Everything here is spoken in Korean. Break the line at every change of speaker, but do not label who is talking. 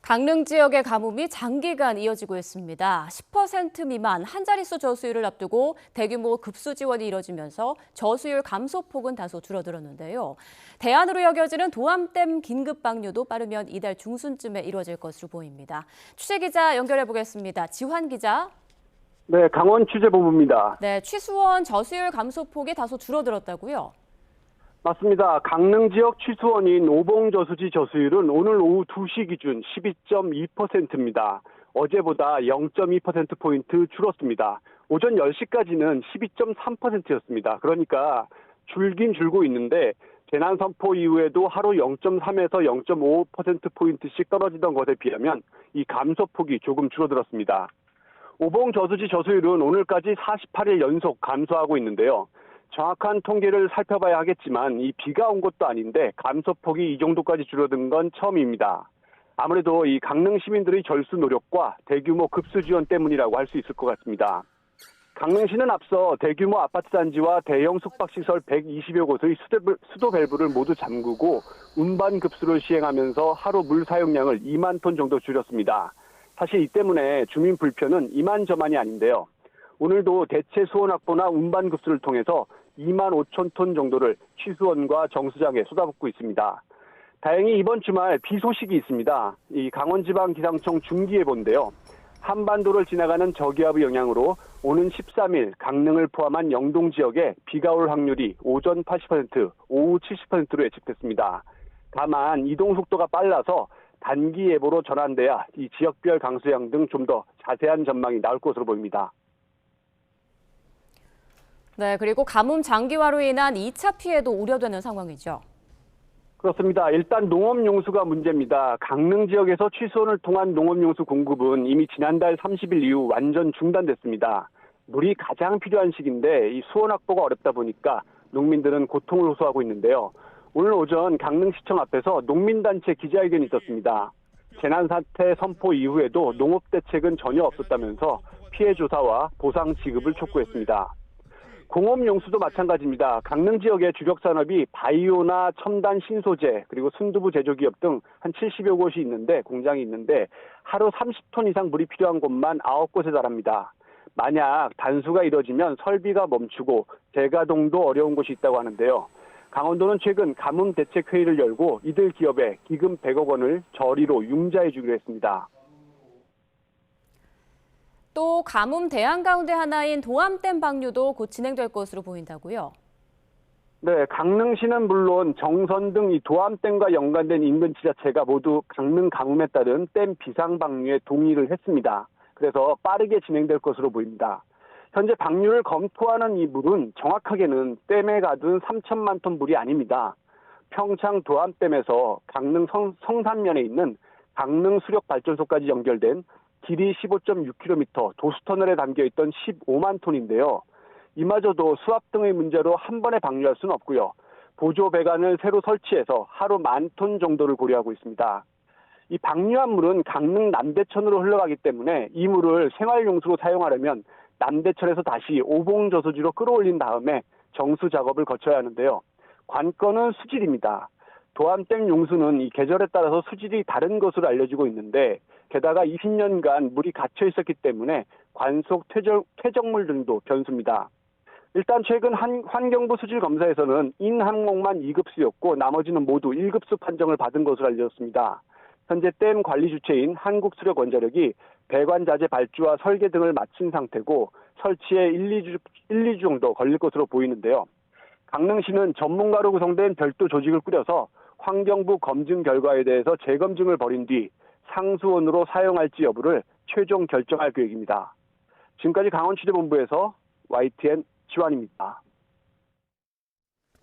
강릉 지역의 가뭄이 장기간 이어지고 있습니다. 10% 미만 한 자릿수 저수율을 앞두고 대규모 급수 지원이 이뤄지면서 저수율 감소폭은 다소 줄어들었는데요. 대안으로 여겨지는 도암댐 긴급 방류도 빠르면 이달 중순쯤에 이루어질 것으로 보입니다. 취재기자 연결해 보겠습니다. 지환 기자.
네, 강원 취재본부입니다.
네, 취수원 저수율 감소폭이 다소 줄어들었다고요?
맞습니다. 강릉 지역 취수원인 오봉저수지 저수율은 오늘 오후 2시 기준 12.2%입니다. 어제보다 0.2%포인트 줄었습니다. 오전 10시까지는 12.3%였습니다. 그러니까 줄긴 줄고 있는데 재난 선포 이후에도 하루 0.3에서 0.5%포인트씩 떨어지던 것에 비하면 이 감소폭이 조금 줄어들었습니다. 오봉저수지 저수율은 오늘까지 48일 연속 감소하고 있는데요. 정확한 통계를 살펴봐야 하겠지만 이 비가 온 것도 아닌데 감소폭이 이 정도까지 줄어든 건 처음입니다. 아무래도 이 강릉 시민들의 절수 노력과 대규모 급수 지원 때문이라고 할 수 있을 것 같습니다. 강릉시는 앞서 대규모 아파트 단지와 대형 숙박시설 120여 곳의 수도 밸브를 모두 잠그고 운반 급수를 시행하면서 하루 물 사용량을 2만 톤 정도 줄였습니다. 사실 이 때문에 주민 불편은 이만저만이 아닌데요. 오늘도 대체 수원 확보나 운반 급수를 통해서 2만 5천 톤 정도를 취수원과 정수장에 쏟아붓고 있습니다. 다행히 이번 주말 비 소식이 있습니다. 이 강원지방기상청 중기예보인데요. 한반도를 지나가는 저기압의 영향으로 오는 13일 강릉을 포함한 영동 지역에 비가 올 확률이 오전 80%, 오후 70%로 예측됐습니다. 다만 이동 속도가 빨라서 단기 예보로 전환돼야 이 지역별 강수량 등 좀 더 자세한 전망이 나올 것으로 보입니다.
네, 그리고 가뭄 장기화로 인한 2차 피해도 우려되는 상황이죠.
그렇습니다. 일단 농업용수가 문제입니다. 강릉 지역에서 취수원을 통한 농업용수 공급은 이미 지난달 30일 이후 완전 중단됐습니다. 물이 가장 필요한 시기인데 이 수원 확보가 어렵다 보니까 농민들은 고통을 호소하고 있는데요. 오늘 오전 강릉시청 앞에서 농민단체 기자회견이 있었습니다. 재난사태 선포 이후에도 농업대책은 전혀 없었다면서 피해 조사와 보상 지급을 촉구했습니다. 공업용수도 마찬가지입니다. 강릉 지역의 주력 산업이 바이오나 첨단 신소재 그리고 순두부 제조기업 등 한 70여 곳이 있는데 공장이 있는데 하루 30톤 이상 물이 필요한 곳만 9곳에 달합니다. 만약 단수가 이뤄지면 설비가 멈추고 재가동도 어려운 곳이 있다고 하는데요. 강원도는 최근 가뭄 대책 회의를 열고 이들 기업에 기금 100억 원을 저리로 융자해 주기로 했습니다.
또 가뭄 대안 가운데 하나인 도암댐 방류도 곧 진행될 것으로 보인다고요?
네, 강릉시는 물론 정선 등 이 도암댐과 연관된 인근 지자체가 모두 강릉 가뭄에 따른 댐 비상 방류에 동의를 했습니다. 그래서 빠르게 진행될 것으로 보입니다. 현재 방류를 검토하는 이 물은 정확하게는 댐에 가둔 3천만 톤 물이 아닙니다. 평창 도암댐에서 강릉 성산면에 있는 강릉 수력발전소까지 연결된 길이 15.6km 도수터널에 담겨있던 15만 톤인데요. 이마저도 수압 등의 문제로 한 번에 방류할 수는 없고요. 보조 배관을 새로 설치해서 하루 10,000톤 정도를 고려하고 있습니다. 이 방류한 물은 강릉 남대천으로 흘러가기 때문에 이 물을 생활용수로 사용하려면 남대천에서 다시 오봉저수지로 끌어올린 다음에 정수 작업을 거쳐야 하는데요. 관건은 수질입니다. 도암댐 용수는 이 계절에 따라서 수질이 다른 것으로 알려지고 있는데 게다가 20년간 물이 갇혀 있었기 때문에 관속 퇴적물 등도 변수입니다. 일단 최근 환경부 수질 검사에서는 인 항목만 2급수였고 나머지는 모두 1급수 판정을 받은 것으로 알려졌습니다. 현재 댐 관리 주체인 한국수력원자력이 배관 자재 발주와 설계 등을 마친 상태고 설치에 1-2주 정도 걸릴 것으로 보이는데요. 강릉시는 전문가로 구성된 별도 조직을 꾸려서 환경부 검증 결과에 대해서 재검증을 벌인 뒤 상수원으로 사용할지 여부를 최종 결정할 계획입니다. 지금까지 강원취재본부에서 YTN 지환입니다.